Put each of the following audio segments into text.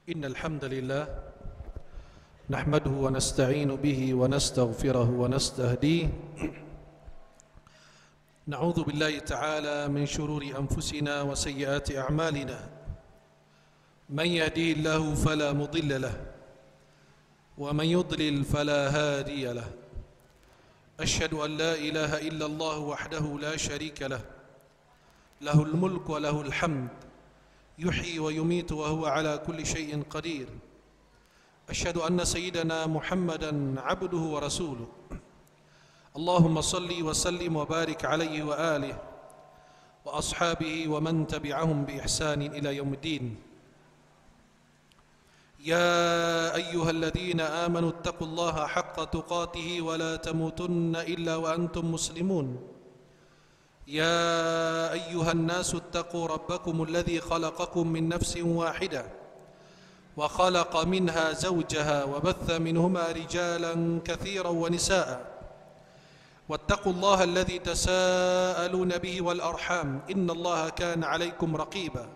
إن الحمد لله نحمده ونستعين به ونستغفره ونستهديه نعوذ بالله تعالى من شرور أنفسنا وسيئات أعمالنا من يهديه الله فلا مضل له ومن يضلل فلا هادي له أشهد أن لا إله إلا الله وحده لا شريك له له الملك وله الحمد يحيي ويميت وهو على كل شيء قدير أشهد أن سيدنا محمدا عبده ورسوله اللهم صل وسلم وبارك عليه وآله وأصحابه ومن تبعهم بإحسان إلى يوم الدين يا أيها الذين آمنوا اتقوا الله حق تقاته ولا تموتن إلا وأنتم مسلمون يا أيها الناس اتقوا ربكم الذي خلقكم من نفس واحدة وخلق منها زوجها وبث منهما رجالا كثيرا ونساء واتقوا الله الذي تساءلون به والأرحام إن الله كان عليكم رقيبا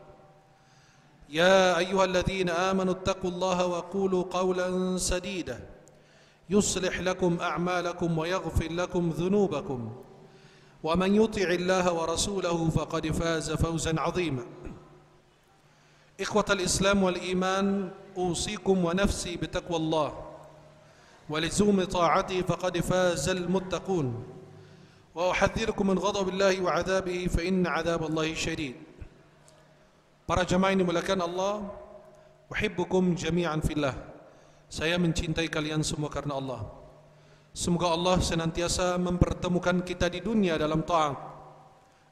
يا أيها الذين آمنوا اتقوا الله وقولوا قولا سديدا يصلح لكم أعمالكم ويغفر لكم ذنوبكم ومن يطع الله ورسوله فقد فاز فوزا عظيما إخوة الإسلام والإيمان أوصيكم ونفسي بتقوى الله ولزوم طاعته فقد فاز المتقون وأحذركم من غضب الله وعذابه فإن عذاب الله شديد. Para jamaah ini dimuliakan Allah, uhibbukum jami'an fillah. Saya mencintai kalian semua karena Allah. Semoga Allah senantiasa mempertemukan kita di dunia dalam taat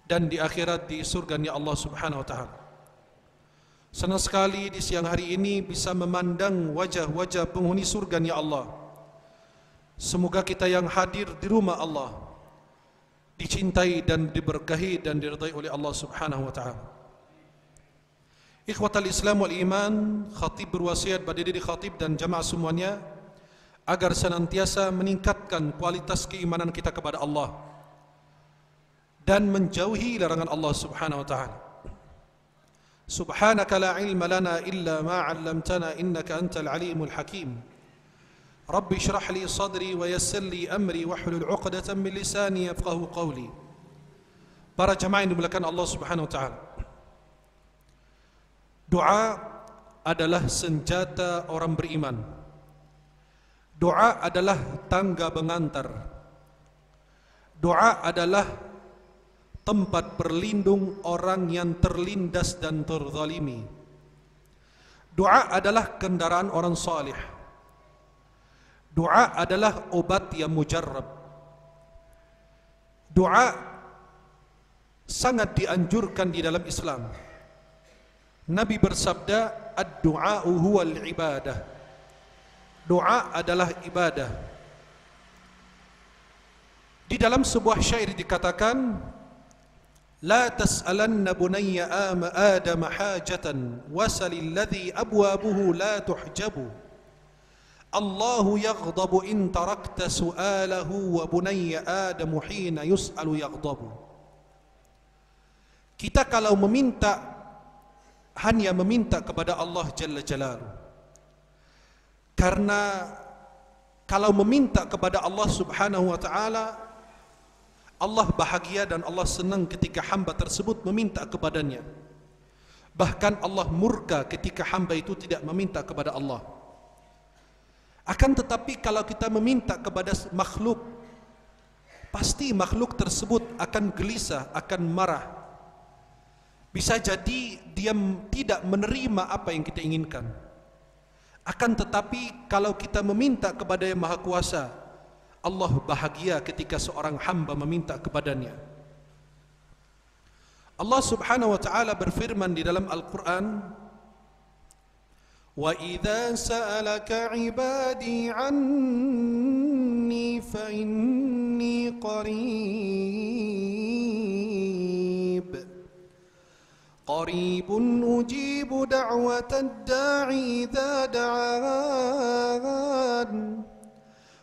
dan di akhirat di surganya Allah Subhanahu wa taala. Senang sekali di siang hari ini bisa memandang wajah-wajah penghuni surganya Allah. Semoga kita yang hadir di rumah Allah dicintai dan diberkahi dan diridai oleh Allah Subhanahu wa taala. Ikhwatal Islam wal Iman, khatib berwasiat pada diri khatib dan jamaah semuanya agar senantiasa meningkatkan kualitas keimanan kita kepada Allah dan menjauhi larangan Allah Subhanahu wa taala. Subhanaka la ilma lana illa ma 'allamtana innaka antal alimul hakim. Rabbi shrah li sadri wa yassir li amri wahlul 'uqdatam min lisani yafqahu qawli. Para jamaah yang dimuliakan Allah Subhanahu wa taala. Doa adalah senjata orang beriman. Doa adalah tangga pengantar. Doa adalah tempat berlindung orang yang terlindas dan terzalimi. Doa adalah kendaraan orang salih. Doa adalah obat yang mujarrab. Doa sangat dianjurkan di dalam Islam. Nabi bersabda, ad-du'a'u huwal ibadah. Doa adalah ibadah. Di dalam sebuah syair dikatakan, la tas'alanna bunayya Adam hajatan wasalil ladzi abwabuhu la tuhjabu. Allahu yaghdabu in tarakta su'alahu wa bunayya Adam hina yus'alu yaghdabu. Kita kalau meminta hanya meminta kepada Allah Jalla Jalaluhu. Karena kalau meminta kepada Allah Subhanahu wa taala, Allah bahagia dan Allah senang ketika hamba tersebut meminta kepadanya. Bahkan Allah murka ketika hamba itu tidak meminta kepada Allah. Akan tetapi kalau kita meminta kepada makhluk, pasti makhluk tersebut akan gelisah, akan marah. Bisa jadi dia tidak menerima apa yang kita inginkan. Akan tetapi kalau kita meminta kepada Yang Maha Kuasa, Allah bahagia ketika seorang hamba meminta kepadanya. Allah Subhanahu wa taala berfirman di dalam Al-Qur'an, "Wa idza sa'alaka 'ibadi 'anni fa inni قريب أجيب دعوة الداعي إذا دعان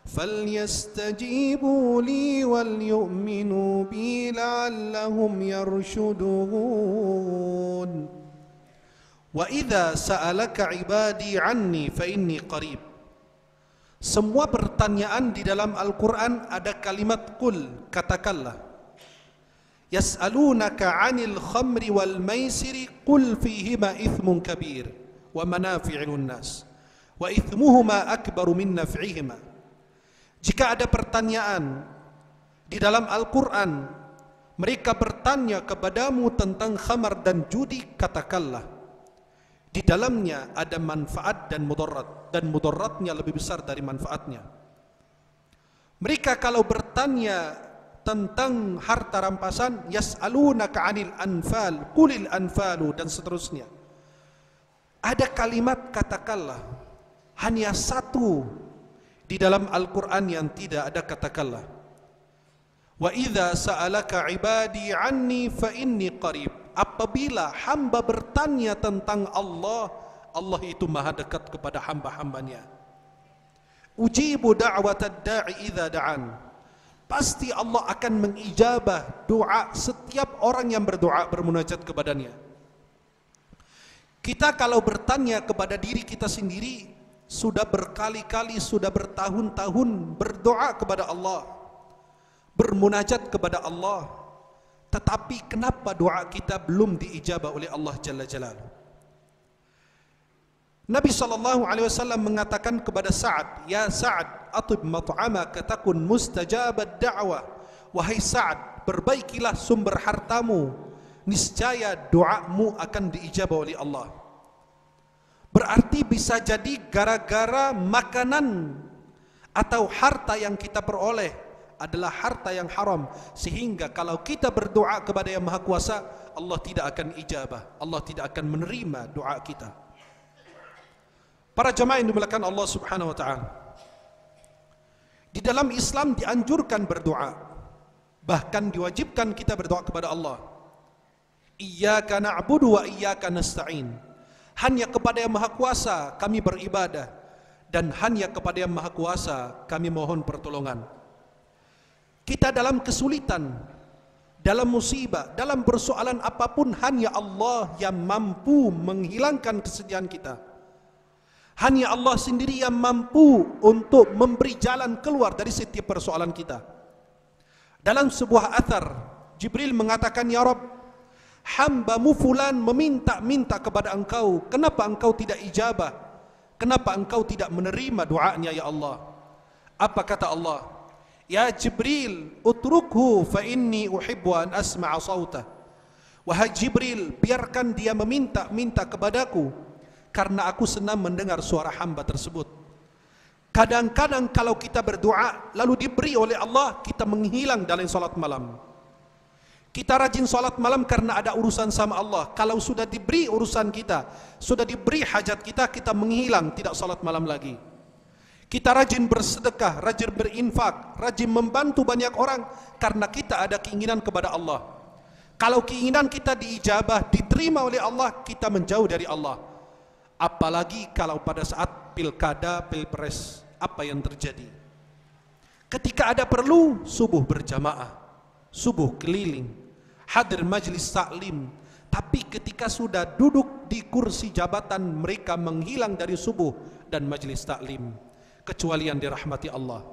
فليستجيبوا لي وليؤمنوا بي لعلهم يرشدون Wa idza sa'alaka 'ibadi 'anni fa inni qarib. Semua pertanyaan di dalam Al-Quran ada kalimat qul, katakanlah. Yas'alunaka 'anil khamri wal maisiri qul fihima ithmun kabir wa manafi'u lin-nas wa ithmuhuma akbaru min naf'ihima. Jika ada pertanyaan di dalam Al-Quran, mereka bertanya kepadamu tentang khamar dan judi, katakanlah di dalamnya ada manfaat dan mudarat, dan mudaratnya lebih besar dari manfaatnya. Mereka kalau bertanya tentang harta rampasan, yas'alunaka 'anil anfal qulil anfalu, dan seterusnya. Ada kalimat katakanlah, hanya satu di dalam Al-Quran yang tidak ada katakanlah. Wa idza sa'alaka 'ibadi 'anni fa inni qarib. Apabila hamba bertanya tentang Allah, Allah itu maha dekat kepada hamba-hambanya. Ujibu da'watad da'i idza da'an. Pasti Allah akan mengijabah doa setiap orang yang berdoa, bermunajat kepadanya. Kita kalau bertanya kepada diri kita sendiri, sudah berkali-kali, sudah bertahun-tahun berdoa kepada Allah, bermunajat kepada Allah, tetapi kenapa doa kita belum diijabah oleh Allah Jalla Jalaluhu? Nabi SAW mengatakan kepada Sa'ad, ya Sa'ad, atib mat'amaka takun mustajabad da'wah. Wahai Sa'ad, perbaikilah sumber hartamu, niscaya doamu akan diijabah oleh Allah. Berarti bisa jadi gara-gara makanan atau harta yang kita peroleh adalah harta yang haram, sehingga kalau kita berdoa kepada Yang Maha Kuasa, Allah tidak akan ijabah, Allah tidak akan menerima doa kita. Para jamaah yang dimuliakan Allah Subhanahu wa taala, di dalam Islam dianjurkan berdoa, bahkan diwajibkan kita berdoa kepada Allah. Iyyaka na'budu wa iyyaka nasta'in. Hanya kepada Yang Maha Kuasa kami beribadah, dan hanya kepada Yang Maha Kuasa kami mohon pertolongan. Kita dalam kesulitan, dalam musibah, dalam persoalan apapun, hanya Allah yang mampu menghilangkan kesedihan kita. Hanya Allah sendiri yang mampu untuk memberi jalan keluar dari setiap persoalan kita. Dalam sebuah athar, Jibril mengatakan, ya Rabb, hambamu fulan meminta-minta kepada engkau, kenapa engkau tidak ijabah? Kenapa engkau tidak menerima doanya ya Allah? Apa kata Allah? Ya Jibril, utrukhu fa inni uhibbu an asma'a sautah. Wahai Jibril, biarkan dia meminta-minta kepadaku, karena aku senang mendengar suara hamba tersebut. Kadang-kadang kalau kita berdoa lalu diberi oleh Allah, kita menghilang dalam salat malam. Kita rajin salat malam karena ada urusan sama Allah. Kalau sudah diberi urusan kita, sudah diberi hajat kita, kita menghilang, tidak salat malam lagi. Kita rajin bersedekah, rajin berinfak, rajin membantu banyak orang karena kita ada keinginan kepada Allah. Kalau keinginan kita diijabah, diterima oleh Allah, kita menjauh dari Allah. Apalagi kalau pada saat pilkada, pilpres, apa yang terjadi? Ketika ada perlu, subuh berjamaah, subuh keliling, hadir majlis taklim. Tapi ketika sudah duduk di kursi jabatan, mereka menghilang dari subuh dan majlis taklim. Kecuali yang dirahmati Allah.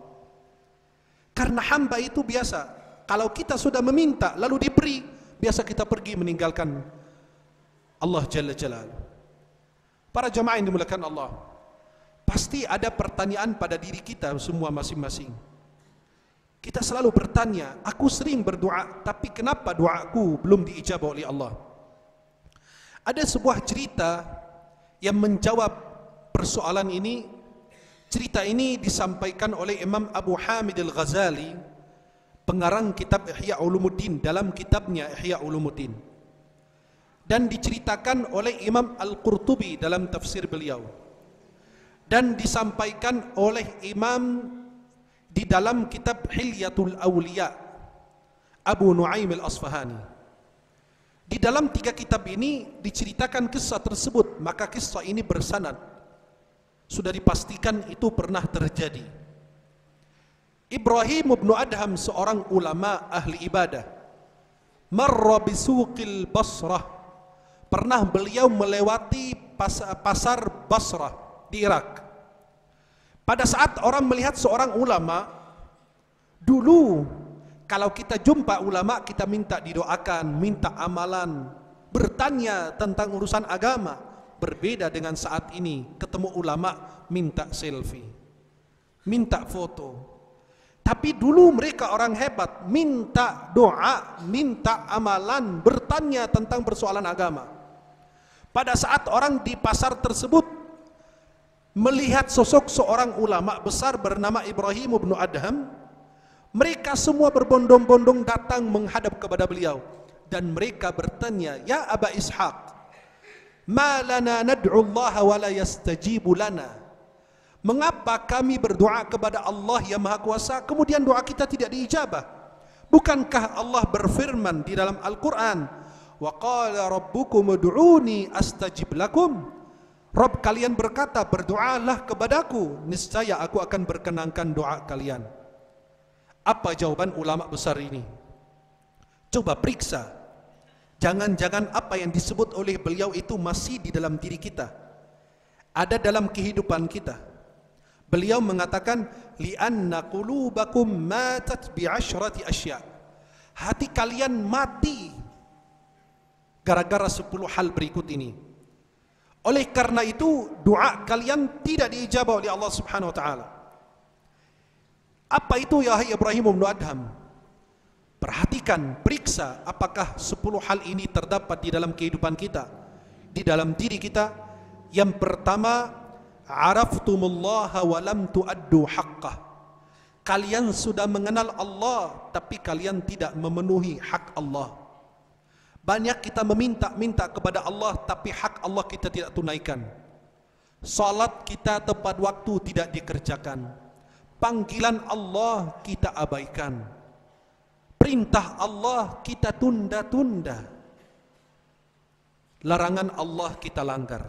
Karena hamba itu biasa, kalau kita sudah meminta lalu diberi, biasa kita pergi meninggalkan Allah Jalla Jalaluhu. Para jamaah yang dimuliakan Allah, pasti ada pertanyaan pada diri kita semua masing-masing. Kita selalu bertanya, aku sering berdoa, tapi kenapa doaku belum diijabah oleh Allah? Ada sebuah cerita yang menjawab persoalan ini. Cerita ini disampaikan oleh Imam Abu Hamid Al-Ghazali, pengarang kitab Ihya Ulumuddin, dalam kitabnya Ihya Ulumuddin, dan diceritakan oleh Imam Al-Qurtubi dalam tafsir beliau, dan disampaikan oleh Imam di dalam kitab Hilyatul Awliya Abu Nuaim Al-Asfahani. Di dalam 3 kitab ini diceritakan kisah tersebut, maka kisah ini bersanad, sudah dipastikan itu pernah terjadi. Ibrahim bin Adham, seorang ulama ahli ibadah, marra bisuqil Basrah, Pernah beliau melewati pasar Basrah di Irak. Pada saat orang melihat seorang ulama, dulu kalau kita jumpa ulama, kita minta didoakan, minta amalan, bertanya tentang urusan agama. Berbeda dengan saat ini, ketemu ulama minta selfie, minta foto. Tapi dulu mereka orang hebat, minta doa, minta amalan, bertanya tentang persoalan agama. Pada saat orang di pasar tersebut melihat sosok seorang ulama besar bernama Ibrahim bin Adham, mereka semua berbondong-bondong datang menghadap kepada beliau dan mereka bertanya, "Ya Aba Ishaq, ma lana nad'u Allah wa la yastajibu lana?" Mengapa kami berdoa kepada Allah yang Maha Kuasa kemudian doa kita tidak diijabah? Bukankah Allah berfirman di dalam Al-Quran, "Wa qala rabbukum ud'uni astajib lakum"? Rabb kalian berkata, berdoalah kepadaku, niscaya aku akan berkenankan doa kalian. Apa jawaban ulama besar ini? Coba periksa. Jangan-jangan apa yang disebut oleh beliau itu masih di dalam diri kita, ada dalam kehidupan kita. Beliau mengatakan, li'anna qulubakum matat bi'ashrati asya'. Hati kalian mati gara-gara 10 hal berikut ini. Oleh karena itu doa kalian tidak diijabah oleh Allah Subhanahu wa taala. Apa itu ya Ibrahim bin Adham? Perhatikan, periksa apakah 10 hal ini terdapat di dalam kehidupan kita, di dalam diri kita. Yang pertama, araftumullah wa lam tuaddu haqqah. Kalian sudah mengenal Allah tapi kalian tidak memenuhi hak Allah. Banyak kita meminta kepada Allah tapi hak Allah kita tidak tunaikan. Salat kita tepat waktu tidak dikerjakan. Panggilan Allah kita abaikan. Perintah Allah kita tunda-tunda. Larangan Allah kita langgar.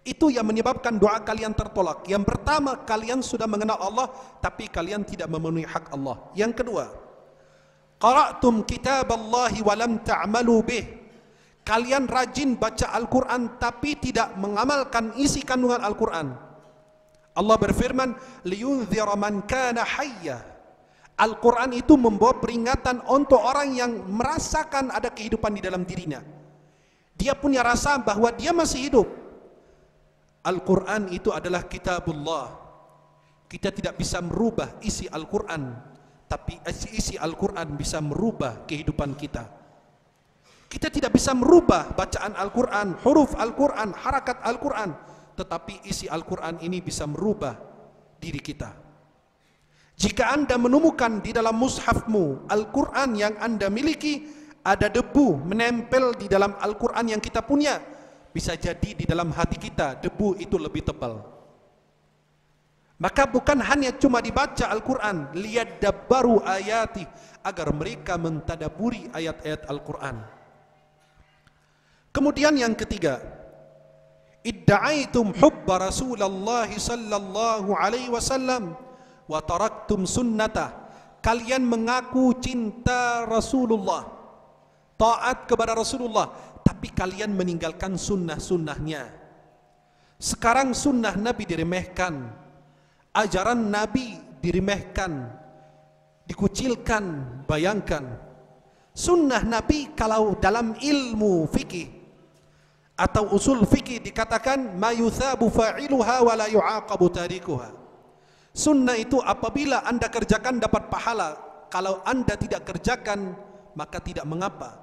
Itu yang menyebabkan doa kalian tertolak. Yang pertama, kalian sudah mengenal Allah tapi kalian tidak memenuhi hak Allah. Yang kedua, qara'tum kitaballahi wa lam ta'malu bih. Kalian rajin baca Al-Quran tapi tidak mengamalkan isi kandungan Al-Quran. Allah berfirman, liyunzira man kana hayya. Al-Quran itu membawa peringatan untuk orang yang merasakan ada kehidupan di dalam dirinya. Dia punya rasa bahwa dia masih hidup. Al-Quran itu adalah kitabullah. Kita tidak bisa merubah isi Al-Quran, tapi isi Al-Quran bisa merubah kehidupan kita. Kita tidak bisa merubah bacaan Al-Quran, huruf Al-Quran, harakat Al-Quran, tetapi isi Al-Quran ini bisa merubah diri kita. Jika anda menemukan di dalam mushafmu Al-Quran yang anda miliki ada debu menempel di dalam Al-Quran yang kita punya, bisa jadi di dalam hati kita debu itu lebih tebal. Maka bukan hanya cuma dibaca Al-Quran, liyadabbaru ayati, agar mereka mentadaburi ayat-ayat Al-Quran. Kemudian yang ketiga, idda'aitum hubba Rasulullah sallallahu alaihi wasallam wa taraktum sunnatah. Kalian mengaku cinta Rasulullah, taat kepada Rasulullah, tapi kalian meninggalkan sunnah-sunnahnya. Sekarang sunnah Nabi diremehkan, ajaran Nabi diremehkan, dikucilkan. Bayangkan, sunnah Nabi kalau dalam ilmu fikih atau usul fikih dikatakan ma yuthabu fa'iluha wa la yu'aqabu tarikuha. Sunnah itu apabila anda kerjakan dapat pahala, kalau anda tidak kerjakan maka tidak mengapa.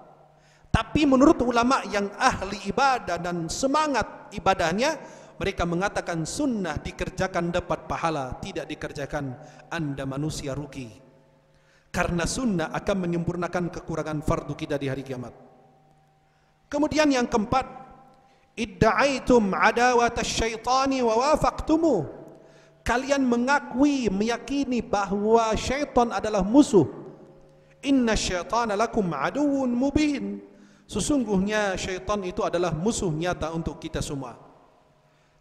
Tapi menurut ulama yang ahli ibadah dan semangat ibadahnya, mereka mengatakan sunnah dikerjakan dapat pahala, tidak dikerjakan anda manusia rugi. Karena sunnah akan menyempurnakan kekurangan fardu kita di hari kiamat. Kemudian yang keempat, idda'aitum adawata syaitani wa wafaqtumu. Kalian mengakui, meyakini bahwa syaitan adalah musuh. Inna syaitana lakum aduun mubin. Sesungguhnya syaitan itu adalah musuh nyata untuk kita semua.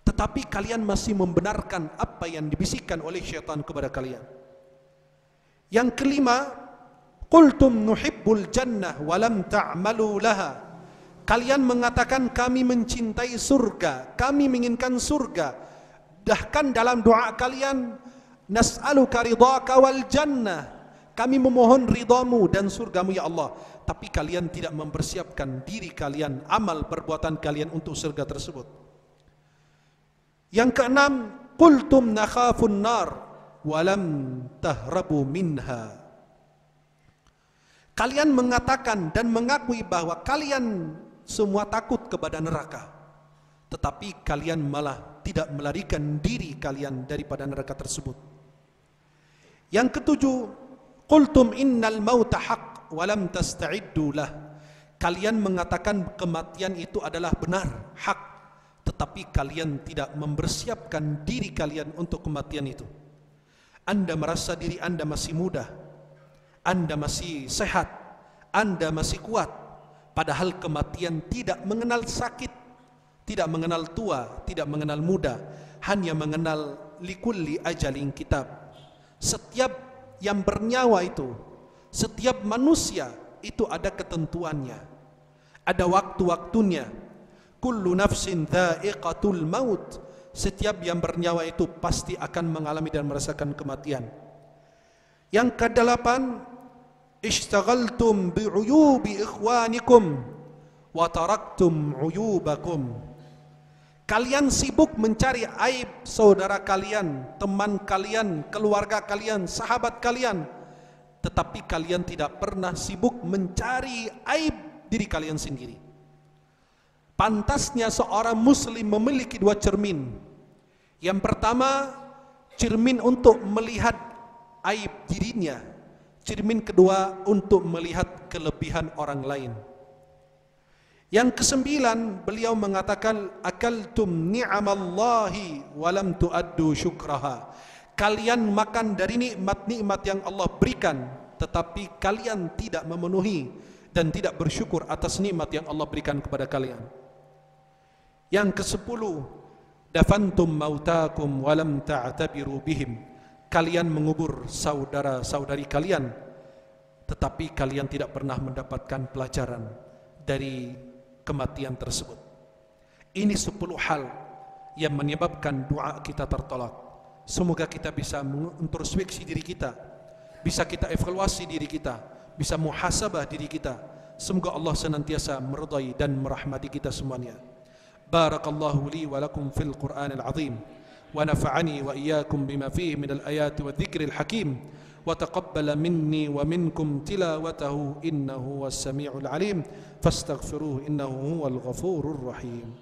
Tetapi kalian masih membenarkan apa yang dibisikkan oleh syaitan kepada kalian. Yang kelima, qultum nuhibbul jannah wa lam ta'malu laha. Kalian mengatakan kami mencintai surga, kami menginginkan surga. Bahkan dalam doa kalian, nas'aluka ridhaka wal jannah, kami memohon ridhamu dan surgamu ya Allah. Tapi kalian tidak mempersiapkan diri kalian, amal perbuatan kalian untuk surga tersebut. Yang keenam, qultum nakhafun nar walam tahrabu minha. Kalian mengatakan dan mengakui bahwa kalian semua takut kepada neraka, tetapi kalian malah tidak melarikan diri kalian daripada neraka tersebut. Yang ketujuh, qultum innal mauta haqq walam tasta'iddu lah. Kalian mengatakan kematian itu adalah benar, hak, tetapi kalian tidak mempersiapkan diri kalian untuk kematian itu. Anda merasa diri Anda masih muda, Anda masih sehat, Anda masih kuat, padahal kematian tidak mengenal sakit, tidak mengenal tua, tidak mengenal muda, hanya mengenal likulli ajalin kitab. Setiap yang bernyawa itu, setiap manusia itu ada ketentuannya, ada waktu-waktunya. Kullu nafsin dha'iqatul maut. Setiap yang bernyawa itu pasti akan mengalami dan merasakan kematian. Yang kedelapan, ishtaghaltum bi'uyubi ikhwanikum wa taraktum uyubakum. Kalian sibuk mencari aib saudara kalian, teman kalian, keluarga kalian, sahabat kalian, tetapi kalian tidak pernah sibuk mencari aib diri kalian sendiri. Pantasnya seorang muslim memiliki dua cermin. Yang pertama, cermin untuk melihat aib dirinya. Cermin kedua untuk melihat kelebihan orang lain. Yang kesembilan, beliau mengatakan akaltum ni'amallahi walam tuaddu syukraha. Kalian makan dari nikmat-nikmat yang Allah berikan, tetapi kalian tidak memenuhi dan tidak bersyukur atas nikmat yang Allah berikan kepada kalian. Yang kesepuluh, dafantum mautakum walam ta'tabiru bihim. Kalian mengubur saudara-saudari kalian, tetapi kalian tidak pernah mendapatkan pelajaran dari kematian tersebut. Ini 10 hal yang menyebabkan doa kita tertolak. Semoga kita bisa introspeksi diri kita, bisa kita evaluasi diri kita, bisa muhasabah diri kita. Semoga Allah senantiasa meridai dan merahmati kita semuanya. Barakallahu li wa lakum fil Qur'anil azim, wa nafa'ani wa iyyakum bima fihi minal ayati wa dzikril hakim, wa taqabbala minni wa minkum tilawatahu innahu was samiul alim, fastaghfiruhu innahu huwal ghafurur rahim.